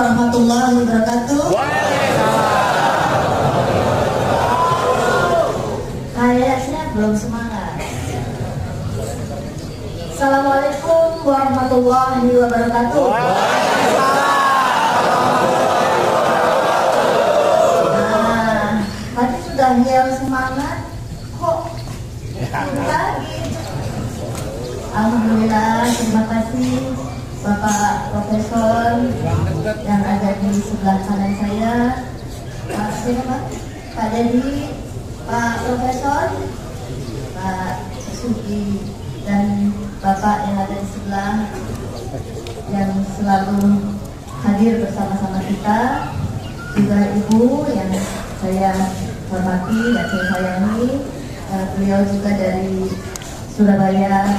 warahmatullahi wabarakatuh. Kayaknya belum semangat. Assalamualaikum warahmatullahi wabarakatuh. Nah, tadi sudah yel semangat, kok lagi? Alhamdulillah, terima kasih Bapak Profesor yang ada di sebelah kanan saya, Pak Dedi, Pak Profesor, Pak Sugi, dan Bapak yang ada di sebelah yang selalu hadir bersama-sama kita, juga Ibu yang saya hormati dan saya sayangi, beliau juga dari Surabaya,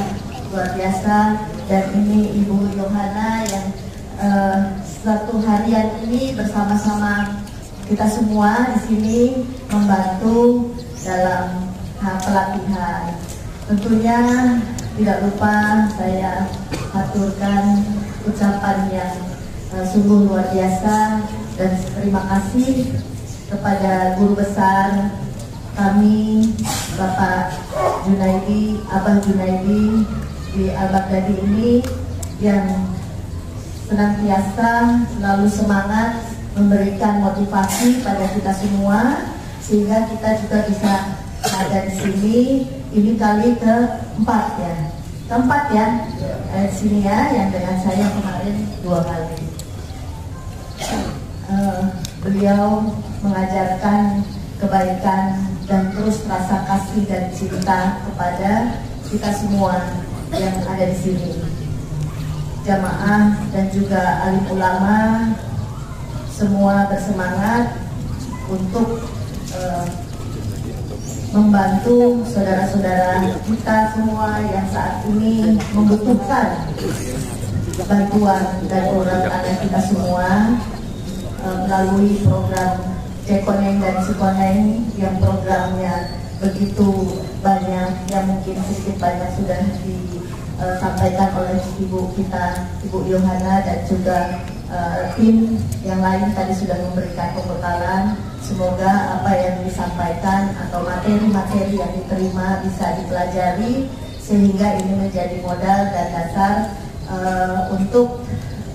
luar biasa. Dan ini Ibu Yohana yang suatu harian ini bersama-sama kita semua di sini membantu dalam hal pelatihan. Tentunya tidak lupa saya aturkan ucapan yang sungguh luar biasa dan terima kasih kepada guru besar kami, Bapak Junaidi, Abah Junaidi di Al-Baghdadi ini, yang senantiasa selalu semangat memberikan motivasi pada kita semua sehingga kita juga bisa ada di sini. Ini kali keempat ya, di sini ya, yang dengan saya kemarin 2 kali. Beliau mengajarkan kebaikan dan terus rasa kasih dan cinta kepada kita semua yang ada di sini, jamaah dan juga alim ulama, semua bersemangat untuk membantu saudara-saudara kita semua yang saat ini membutuhkan bantuan dan program anak kita semua melalui program Cekoneng dan Cikoneng yang programnya begitu banyak, yang mungkin sedikit banyak sudah disampaikan oleh Ibu kita, Ibu Yohana, dan juga tim yang lain tadi sudah memberikan pembekalan. Semoga apa yang disampaikan atau materi-materi yang diterima bisa dipelajari sehingga ini menjadi modal dan dasar untuk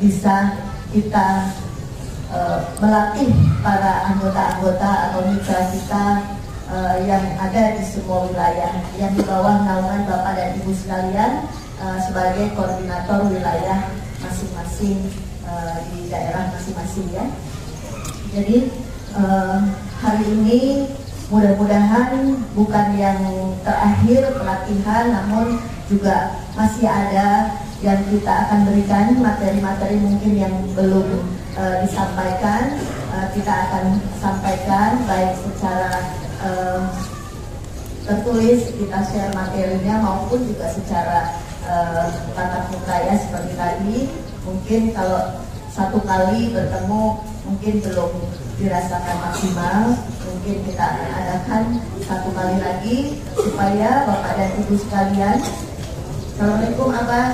bisa kita melatih para anggota-anggota atau mitra kita yang ada di semua wilayah yang di bawah naungan Bapak dan Ibu sekalian sebagai koordinator wilayah masing-masing di daerah masing-masing ya. Jadi hari ini mudah-mudahan bukan yang terakhir pelatihan, namun juga masih ada yang kita akan berikan materi-materi mungkin yang belum disampaikan, kita akan sampaikan baik secara tertulis, kita share materinya, maupun juga secara tatap muka ya, seperti tadi. Mungkin kalau satu kali bertemu mungkin belum dirasakan maksimal, mungkin kita akan adakan satu kali lagi supaya Bapak dan Ibu sekalian. Assalamualaikum Abah.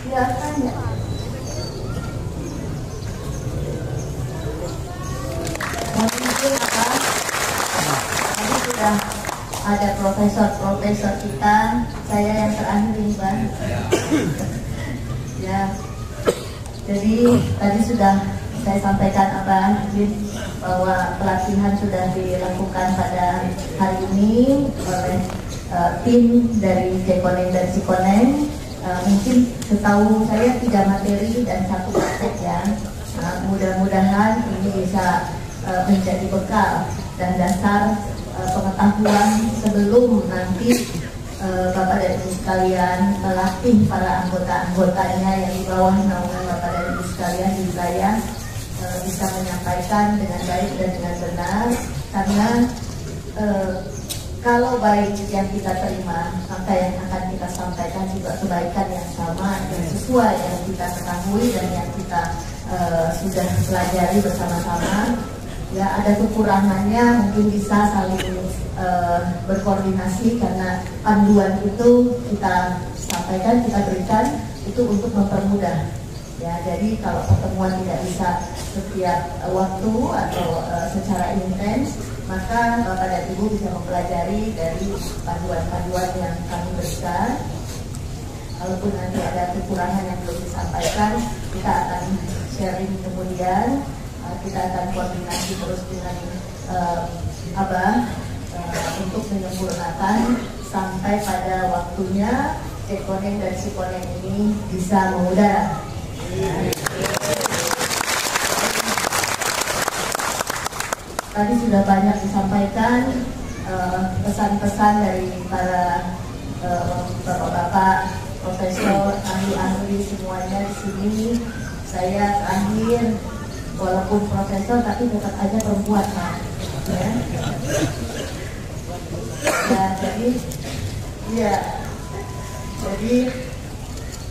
Silakan ya. Mungkin apa? Tadi sudah ada profesor kita. Saya yang terakhir ini Bang. Ya. Jadi tadi sudah saya sampaikan apa bahwa pelatihan sudah dilakukan pada hari ini oleh tim dari Cekoneng dan Cikoneng. Mungkin setahu saya 3 materi dan 1 praktek ya. Mudah-mudahan ini bisa menjadi bekal dan dasar pengetahuan sebelum nanti Bapak dan Ibu sekalian melatih para anggota-anggotanya yang di bawah naungan Bapak dan Ibu sekalian di wilayah bisa menyampaikan dengan baik dan dengan benar, karena kalau baik yang kita terima, maka yang akan kita sampaikan juga kebaikan yang sama, yang sesuai yang kita ketahui dan yang kita sudah pelajari bersama-sama. Ya, ada kekurangannya mungkin bisa saling berkoordinasi karena panduan itu kita sampaikan, kita berikan itu untuk mempermudah. Ya, jadi kalau pertemuan tidak bisa setiap waktu atau secara intens, maka Bapak dan Ibu bisa mempelajari dari panduan-panduan yang kami berikan. Kalaupun nanti ada kekurangan yang belum disampaikan, kita akan sharing kemudian. Kita akan koordinasi terus dengan Abah untuk menyempurnakan sampai pada waktunya Jekoneng dan Sikoneng ini bisa mengudara. Tadi sudah banyak disampaikan pesan-pesan dari para bapak-bapak, profesor, ahli-ahli semuanya di sini. Saya terakhir, walaupun profesor tapi tetap aja perempuan, kan? Ya. Ya, jadi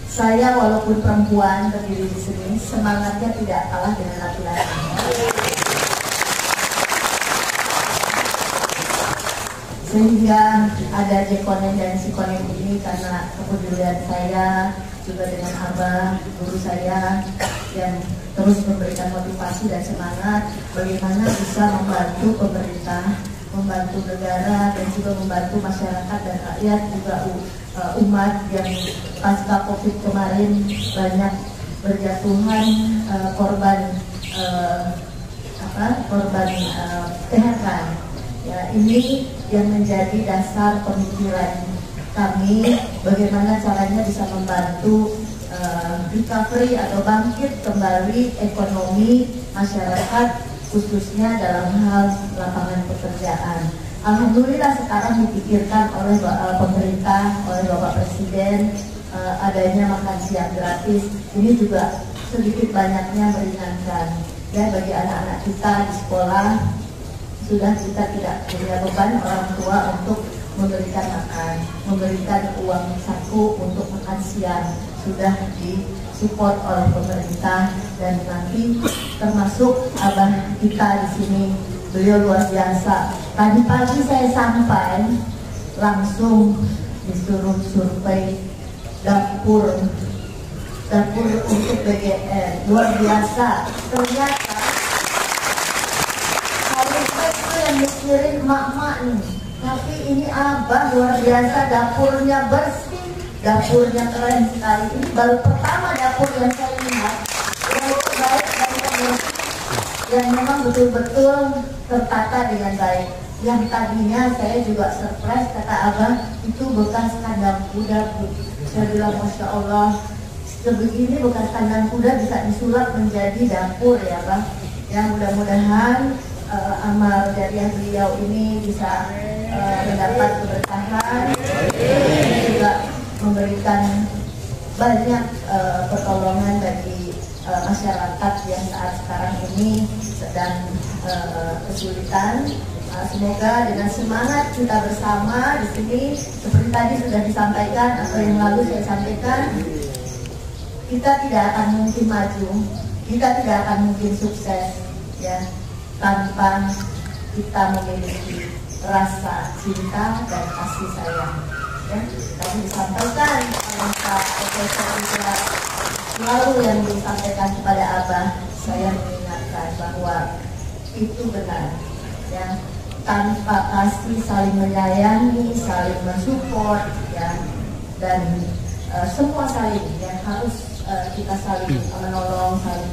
saya walaupun perempuan berdiri di sini, semangatnya tidak kalah dengan laki-laki. Sehingga ada Jekoneng dan Sikoneng ini karena kepedulian saya juga dengan Abah, guru saya yang terus memberikan motivasi dan semangat bagaimana bisa membantu pemerintah, membantu negara, dan juga membantu masyarakat dan rakyat, juga umat yang pasca COVID kemarin banyak berjatuhan korban PHK. Ya, ini yang menjadi dasar pemikiran kami, bagaimana caranya bisa membantu recovery atau bangkit kembali ekonomi masyarakat, khususnya dalam hal lapangan pekerjaan. Alhamdulillah sekarang dipikirkan oleh pemerintah, oleh Bapak Presiden, adanya makan siang gratis. Ini juga sedikit banyaknya meringankan ya bagi anak-anak kita di sekolah. Sudah kita tidak punya beban orang tua untuk memberikan makan, memberikan uang saku untuk makan siang, sudah disupport oleh pemerintah. Dan nanti termasuk Abah kita di sini, beliau luar biasa. Tadi pagi saya sampai langsung disuruh survei dapur untuk BGN, luar biasa. Ternyata yang mikirin emak-emak nih, tapi ini Abah luar biasa, dapurnya bersih, dapurnya keren sekali. Ini baru pertama dapur yang saya lihat yang baik dan bersih, yang memang betul-betul tertata dengan baik. Yang tadinya saya juga surprise, kata Abah itu bekas kandang kuda, Bu. Saya bilang Masya Allah, sebegini bekas kandang kuda bisa disulap menjadi dapur ya Bang. Yang mudah-mudahan amal jariah beliau ini bisa mendapat keberkahan, juga memberikan banyak pertolongan bagi masyarakat yang saat sekarang ini sedang kesulitan. Semoga dengan semangat kita bersama di sini, seperti tadi sudah disampaikan atau yang lalu saya sampaikan, kita tidak akan mungkin maju, kita tidak akan mungkin sukses, ya, tanpa kita memiliki rasa cinta dan kasih sayang. Ya, tadi disampaikan oleh Pak Profesor juga, selalu yang disampaikan kepada Abah, saya mengingatkan bahwa itu benar. Ya, tanpa kasih, saling menyayangi, saling mensupport, ya, dan semua saling, ya, harus kita saling menolong, saling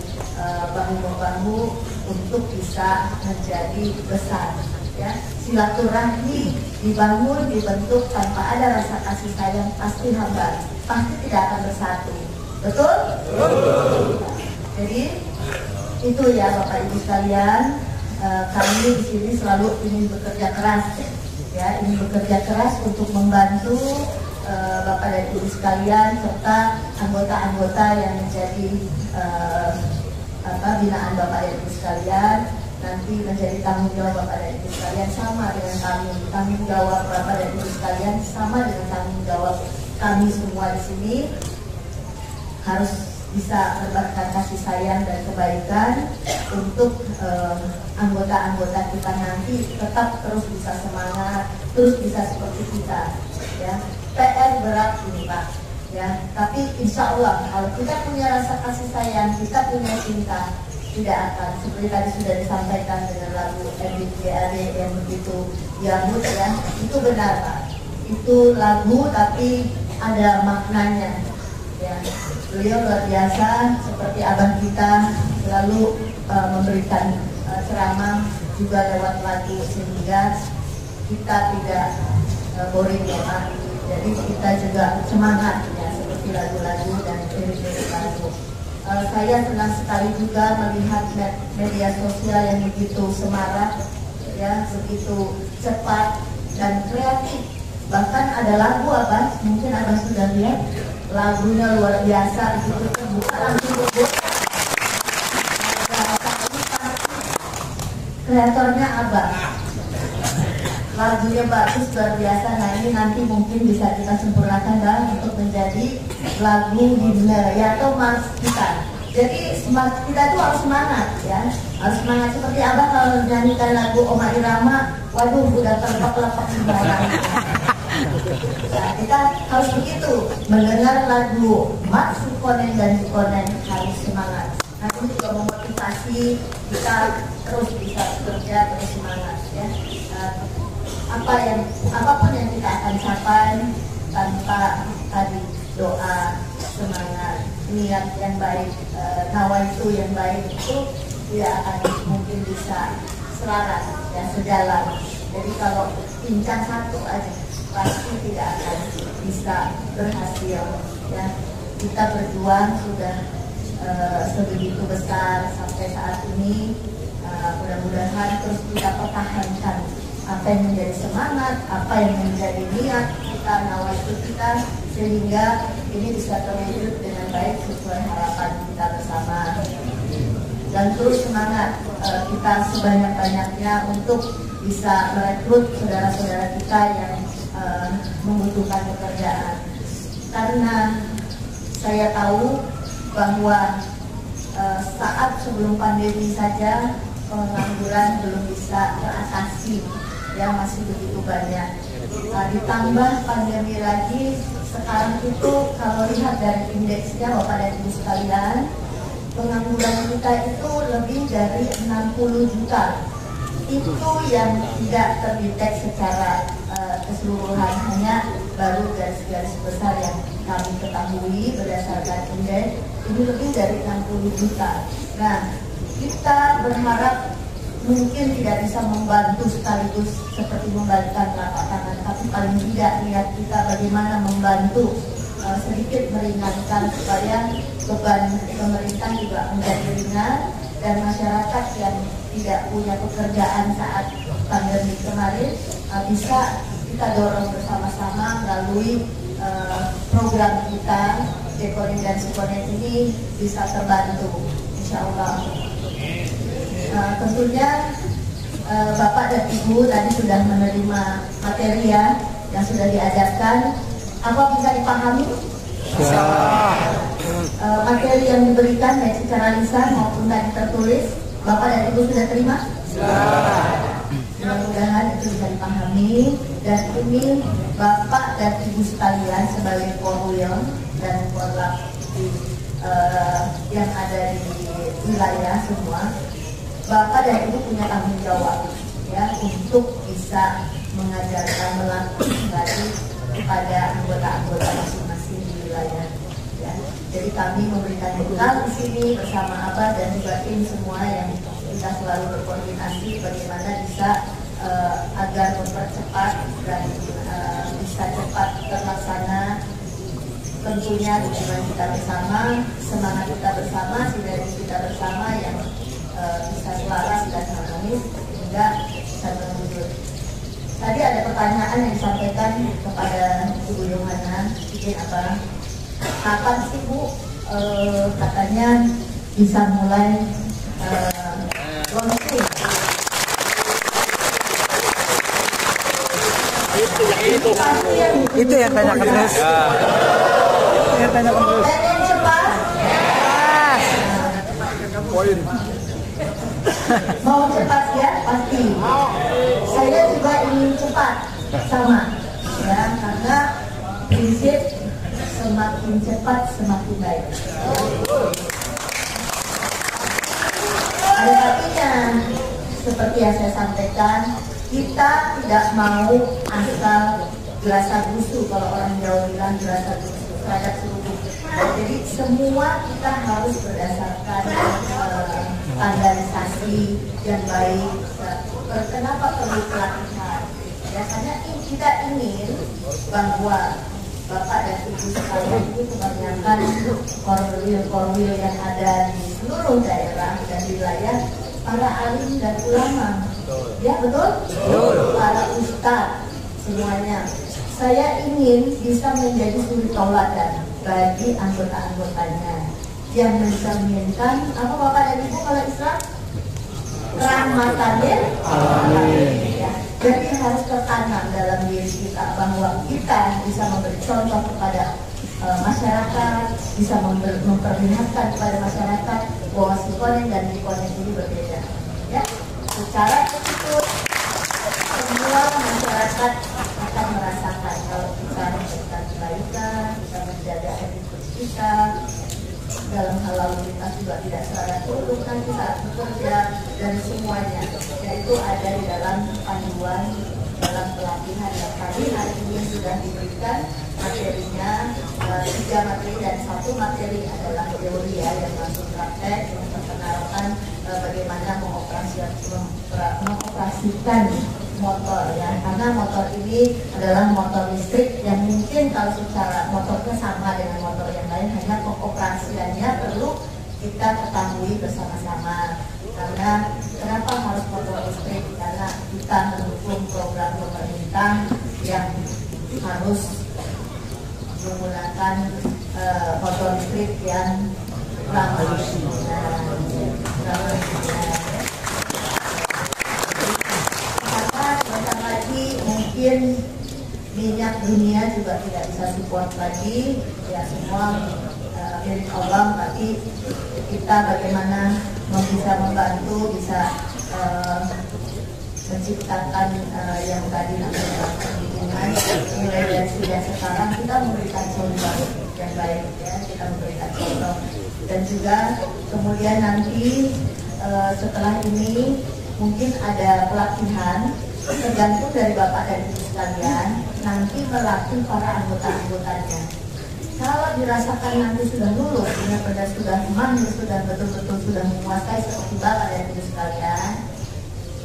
bahu-membahu untuk bisa menjadi besar. Ya, silaturahmi dibangun, dibentuk tanpa ada rasa kasih sayang pasti hambar, pasti tidak akan bersatu. Betul? Betul. Jadi itu ya Bapak Ibu sekalian, kami di sini selalu ingin bekerja keras, ya, ingin bekerja keras untuk membantu Bapak dan Ibu sekalian serta anggota-anggota yang menjadi binaan Bapak dan Ibu sekalian, nanti menjadi tanggung jawab Bapak dan Ibu sekalian sama dengan kami. Tanggung jawab Bapak dan Ibu sekalian sama dengan tanggung jawab kami semua di sini. Harus bisa berbakti kasih sayang dan kebaikan untuk anggota-anggota kita nanti tetap terus bisa semangat, terus bisa seperti kita, ya. PR berat ini Pak, ya. Tapi insya Allah kalau kita punya rasa kasih sayang, kita punya cinta, tidak akan seperti tadi sudah disampaikan dengan lagu MBGAD yang begitu diambut, ya. Itu benar Pak. Itu lagu tapi ada maknanya, ya. Beliau luar biasa, seperti abang kita selalu memberikan ceramah juga lewat lagu sehingga kita tidak boring ya Pak. Jadi kita juga semangat ya seperti lagu-lagu dan lirik-lirik lagu. Saya senang sekali juga melihat media sosial yang begitu semarak, ya, begitu cepat dan kreatif. Bahkan ada lagu apa? Mungkin abang sudah lihat. Lagunya luar biasa, begitu terbuka langsung bobot. Kreatornya Abang, lagunya bagus luar biasa. Nah ini nanti mungkin bisa kita sempurnakan Bang untuk menjadi lagu himne ya atau mars kita. Jadi kita tuh harus semangat ya, harus semangat seperti Abang kalau nyanyikan lagu Oma Irama, waduh udah terlepak-lepak semua orang. Nah, kita harus begitu mendengar lagu Mak Sukonen dan Sukonen harus semangat. Nah ini juga memotivasi kita terus bisa bekerja, terus semangat ya. Apapun yang kita akan capai tanpa tadi doa, semangat, niat yang baik, nawaitu yang baik itu tidak akan mungkin bisa selaras ya, sejalan. Jadi kalau pincang satu aja pasti tidak akan bisa berhasil ya. Kita berjuang sudah sebegitu besar sampai saat ini, mudah-mudahan terus kita pertahankan apa yang menjadi semangat, apa yang menjadi niat kita, nawaitu kita, sehingga ini bisa terwujud dengan baik sesuai harapan kita bersama. Dan terus semangat kita sebanyak-banyaknya untuk bisa merekrut saudara-saudara kita yang membutuhkan pekerjaan, karena saya tahu bahwa saat sebelum pandemi saja pengangguran belum bisa teratasi ya, masih begitu banyak. Ditambah pandemi lagi sekarang itu kalau lihat dari indeksnya Bapak dan Ibu sekalian, pengangguran kita itu lebih dari 60 juta. Itu yang tidak terdeteksi secara keseluruhan, hanya baru garis-garis besar yang kami ketahui berdasarkan indeks ini lebih dari 60 juta. Nah, kita berharap mungkin tidak bisa membantu sekaligus seperti membalikkan telapak tangan, tapi paling tidak niat kita bagaimana membantu sedikit meringankan supaya beban pemerintah juga menjadi ringan dan masyarakat yang tidak punya pekerjaan saat pandemi kemarin bisa kita dorong bersama-sama melalui program kita Dekonin dan Sukonen ini bisa terbantu insya Allah. Tentunya Bapak dan Ibu tadi sudah menerima materi ya yang sudah diajarkan. Apa bisa dipahami? Materi yang diberikan baik secara lisan maupun tadi tertulis, Bapak dan Ibu sudah terima? Mudah-mudahan itu bisa dipahami, dan ini Bapak dan Ibu sekalian sebagai Korwil dan Korlap yang ada di wilayah semua, Bapak dan Ibu punya tanggung jawab ya untuk bisa mengajarkan melakukan lagi kepada anggota-anggota masing-masing di wilayah. Ya. Jadi kami memberikan bekal di sini bersama Abah dan juga tim semua yang kita selalu berkoordinasi bagaimana bisa agar mempercepat dan bisa cepat terlaksana. Tentunya dukungan kita bersama, semangat kita bersama, sinergi kita bersama yang bisa selaras dan harmonis sehingga bisa terwujud. Tadi ada pertanyaan yang disampaikan kepada Ibu Yohana, izin apa? Kapan sih Bu katanya bisa mulai launching? Itu yang tanyakan terus. Yang tanyakan terus. Dan yang cepat. poin. Mau cepat ya, pasti. Saya juga ingin cepat, sama. Ya, karena prinsip semakin cepat semakin baik. Ada artinya, seperti yang saya sampaikan, kita tidak mau asal gerasa gusu, kalau orang Jawa bilang gerasa gusu terhadap seluruh. Jadi semua kita harus berdasarkan standarisasi yang baik. Kenapa perlu pelatihan? Ya, karena kita ingin bahwa Bapak dan Ibu sekalian itu kebanyakan korwil yang ada di seluruh daerah dan wilayah, para alim dan ulama. Ya betul? Para ustadz semuanya. Saya ingin bisa menjadi suri tauladan bagi anggota-anggotanya yang mencerminkan apa Bapak dan Ibu kalau Islam? Rahmatanil alamin. Ya. Jadi harus tertanam dalam diri kita bahwa kita bisa memberi contoh kepada masyarakat, bisa memperlihatkan kepada masyarakat bahwa Sikonen dan Bikonen ini berbeda. Ya, secara attitude semua masyarakat akan merasakan kalau kita memberikan kebaikan, bisa menjaga attitude kita. Dalam hal lalu lintas juga tidak secara turut nanti saat bekerja dan semuanya, yaitu ada di dalam panduan dalam pelatihan yang tadi hari ini sudah diberikan materinya 3 materi dan 1 materi adalah teori ya, yang langsung praktek memperkenalkan bagaimana mengoperasikan motor ya, karena motor ini adalah motor listrik yang mungkin kalau secara motornya sama dengan motor yang lain, hanya pengoperasiannya perlu kita ketahui bersama-sama. Karena kenapa harus motor listrik? Karena kita mendukung program pemerintah yang harus menggunakan motor listrik yang ramah lingkungan. Mungkin minyak dunia juga tidak bisa support lagi, ya semua milik Allah, tapi kita bagaimana bisa membantu, bisa menciptakan yang tadi namanya lingkungan. Mulai dari sudah sekarang kita memberikan contoh yang baik ya, kita memberikan contoh, dan juga kemudian nanti setelah ini mungkin ada pelatihan tergantung dari Bapak dan Ibu sekalian, nanti melatih para anggota-anggotanya. Kalau dirasakan nanti sudah lulus, benar-benar sudah mandiri, sudah betul-betul sudah menguasai seperti Bapak dan Ibu sekalian,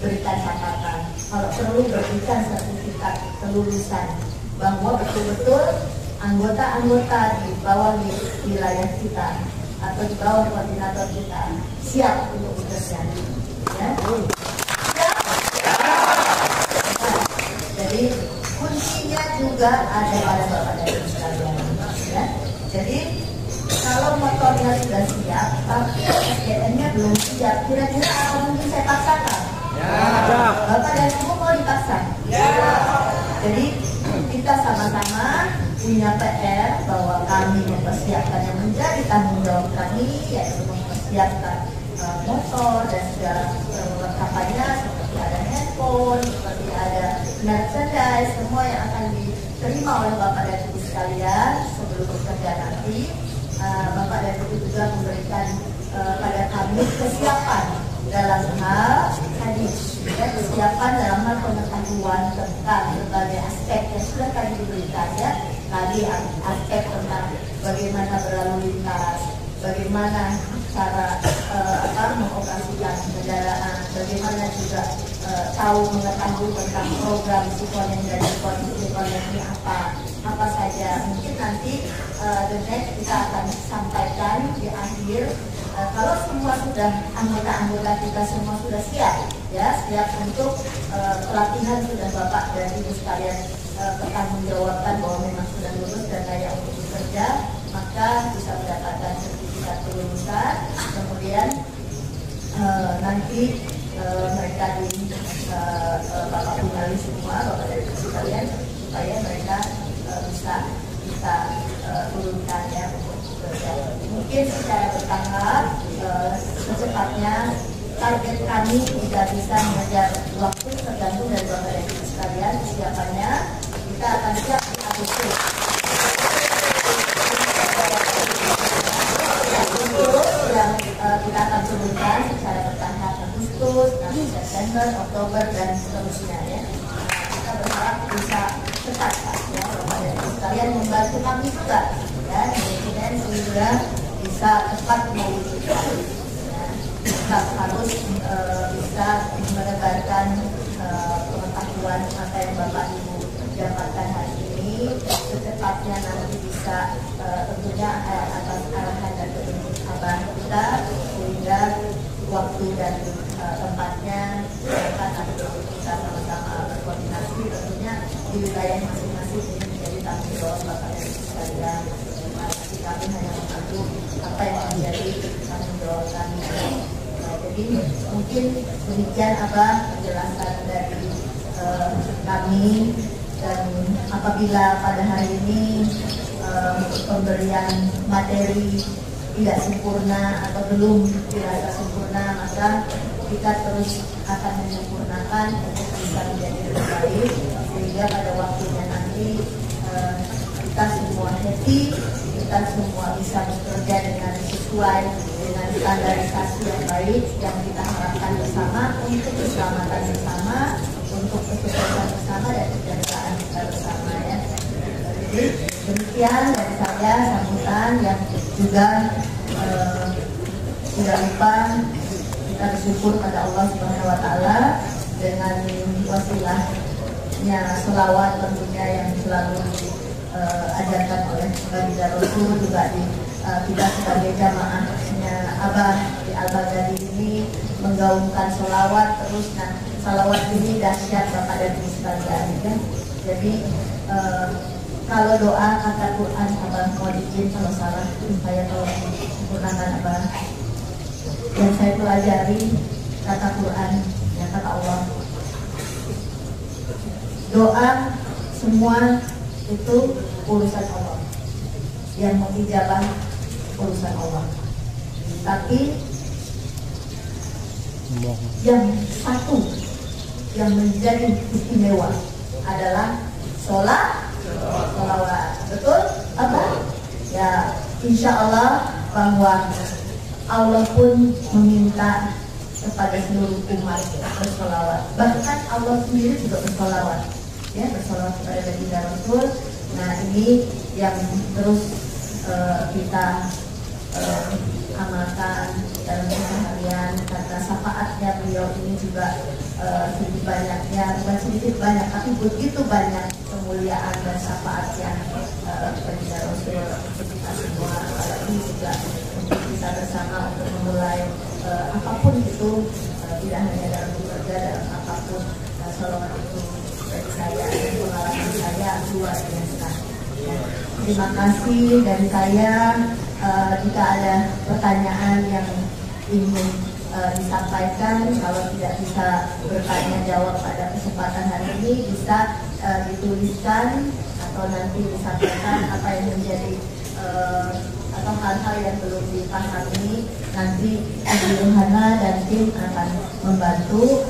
berikan catatan. Kalau perlu berikan sertifikat kelulusan bahwa betul-betul anggota-anggota di bawah wilayah kita atau di bawah koordinator kita siap untuk bekerja. Ya. Jadi kuncinya juga ada pada Bapak dan Ibu sekalian. Ya. Jadi kalau motornya sudah siap, tapi SDM-nya belum siap, kira-kira apa mungkin saya paksakan? Ya. Bapak dan Ibu mau dipaksa? Ya. Jadi kita sama-sama punya PR bahwa kami mempersiapkan yang menjadi tanggung jawab kami, yaitu mempersiapkan motor dan segala perlengkapannya, seperti ada handphone, seperti ada merchandise, semua yang akan diterima oleh Bapak dan Ibu sekalian sebelum bekerja nanti. Bapak dan Ibu juga memberikan pada kami kesiapan dalam hal tadi, ya, kesiapan dalam hal pengetahuan tentang berbagai aspek yang sudah tadi diberikan ya. Tadi aspek tentang bagaimana berlalu lintas, bagaimana cara mengoperasikan kendaraan, bagaimana juga tahu mengetahui tentang program Sikonen dan Bikonen ini apa saja. Mungkin nanti the next kita akan sampaikan di akhir kalau semua sudah anggota-anggota kita semua sudah siap ya, siap untuk pelatihan, sudah Bapak dan Ibu sekalian bertanggungjawabkan bahwa memang sudah lulus dan layak untuk bekerja, maka bisa mendapatkan sertifikat kelulusan. Kemudian nanti mereka di Bapak finalis semua, Bapak dan Ibu sekalian, supaya mereka bisa kita turunkan ya untuk bekerja. Mungkin secara bertahap secepatnya. Target kami tidak bisa mengejar waktu tergantung dari Bapak dan Ibu sekalian kesiapannya. Kita akan siap di Agustus. Yang kita akan turunkan secara bertahap Agustus, nanti September, Oktober dan seterusnya ya. Kita berharap bisa cepat Pak ya, Bapak dan Ibu sekalian membantu kami juga ya, Presiden sehingga bisa cepat mewujudkan. Kita harus bisa menebarkan pengetahuan apa yang Bapak Ibu dapatkan hari ini secepatnya nanti bisa tentunya atas arahan dan petunjuk Abah kita sehingga waktu dan tempatnya nanti kita sama-sama berkoordinasi tentunya di wilayah masing-masing ini menjadi tanggung jawab Bapak dan Ibu sekalian. Kami hanya membantu apa yang menjadi tanggung jawab kami. Jadi mungkin demikian apa penjelasan dari kami, dan apabila pada hari ini pemberian materi tidak sempurna atau belum dirasa sempurna, maka kita terus akan menyempurnakan untuk bisa menjadi lebih baik sehingga pada waktunya nanti kita semua happy, kita semua bisa bekerja dengan sesuai dengan standarisasi yang baik yang kita harapkan bersama untuk keselamatan bersama, untuk kesuksesan bersama dan kesejahteraan kita bersama ya. Jadi demikian dari saya sambutan yang juga tidak lupa kita bersyukur pada Allah Subhanahu Wa Taala dengan wasilahnya selawat tentunya yang selalu ajarkan oleh Baginda Rasul juga di kita sebagai jamaahnya Abah di Al-Baghdadi ini menggaungkan sholawat terus. Nah, sholawat ini dahsyat Bapak dan Ibu sekalian ya. Jadi kalau doa kata Quran Abah mau izin kalau salah saya tolong sempurnakan Abah. Yang saya pelajari kata Quran ya, kata Allah, doa semua itu urusan Allah, yang mengijabah urusan Allah. Tapi yang satu yang menjadi istimewa adalah sholawat. Betul? Apa? Ya, insya Allah bahwa Allah pun meminta kepada seluruh umat bersolawat. Bahkan Allah sendiri juga bersolawat, ya, bersolawat kepada Baginda Rasul. Nah, ini yang terus kita amalkan dalam keseharian karena syafaatnya beliau ini juga sedikit banyaknya, bukan sedikit banyak, tapi begitu banyak kemuliaan dan syafaatnya Baginda Rasul untuk kita semua, apalagi juga untuk kita bersama untuk memulai apapun itu, tidak hanya dalam bekerja, dalam apapun, sholawat itu bagi saya dan pengalaman saya luar biasa. Terima kasih dari saya. Jika ada pertanyaan yang ingin disampaikan, kalau tidak bisa bertanya jawab pada kesempatan hari ini, bisa dituliskan atau nanti disampaikan apa yang menjadi atau hal-hal yang belum dipahami. Nanti Ibu Yohana dan tim akan membantu,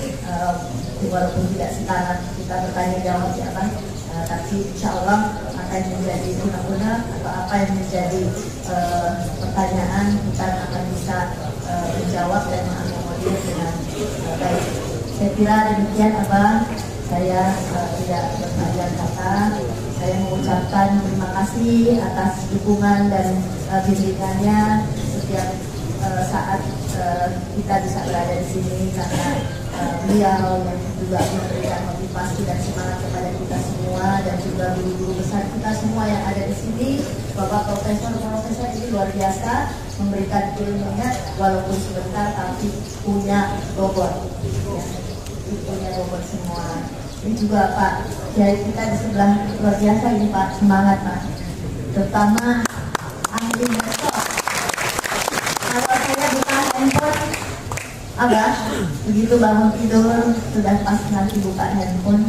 walaupun tidak sekarang kita bertanya jawab ya Bang, tapi insya Allah akan menjadi guna-guna atau apa yang menjadi pertanyaan kita akan bisa menjawab dan mengakomodir dengan baik. Saya kira demikian Abang, saya tidak berpanjang kata. Saya mengucapkan terima kasih atas dukungan dan bimbingannya setiap saat kita bisa berada di sini, karena beliau yang juga memberikan motivasi dan semangat kepada kita semua, dan juga guru-guru besar kita semua yang ada di sini. Bapak Profesor ini luar biasa memberikan ilmunya walaupun sebentar, tapi punya bobot ya, punya bobot semua. Ini juga Pak Kiai kita di sebelah luar biasa ini Pak, semangat Pak, terutama ahli medsos. Kalau saya buka handphone Abah, begitu bangun tidur sudah pas nanti buka handphone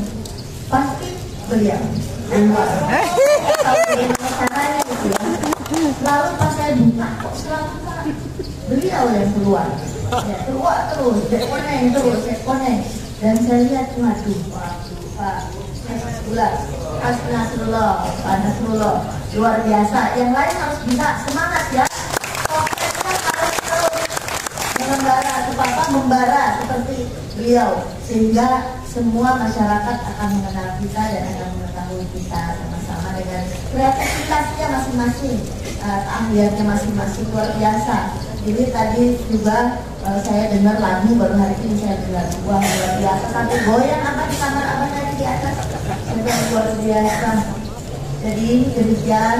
pasti beliau keluar. Tahu bagaimana caranya gitu ya. Lalu pas saya buka kok selalu Pak beliau yang keluar. Ya, keluar terus, cek koneng. Dan saya lihat, waduh, Pak Nasrullah, Pak Nasrullah, luar biasa. Yang lain harus bisa semangat ya. Prosesnya harus terus membara seperti beliau, sehingga semua masyarakat akan mengenal kita dan akan mengetahui kita sama-sama dengan kreativitasnya masing-masing, keahliannya masing-masing luar biasa. Jadi tadi juga saya dengar lagu, baru hari ini saya dengar, wah luar biasa, sampai goyang apa di kamar apa tadi di atas, sudah luar biasa. Jadi demikian,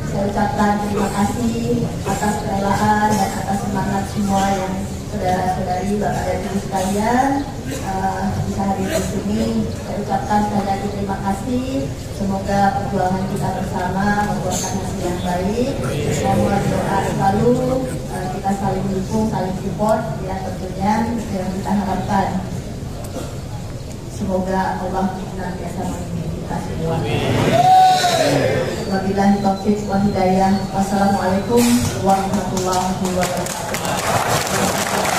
saya ucapkan terima kasih atas kerelaan dan atas semangat semua yang saudara-saudari, bapak dan ibu sekalian bisa hadir di sini. Saya ucapkan sekali lagi terima kasih. Semoga perjuangan kita bersama membuahkan hasil yang baik. Saya mohon doa selalu, kita saling mendukung, saling support ya, tentunya yang kita harapkan. Semoga Allah senantiasa melindungi kita semua. Wabillahi taufiq wal hidayah. Wassalamualaikum warahmatullahi wabarakatuh.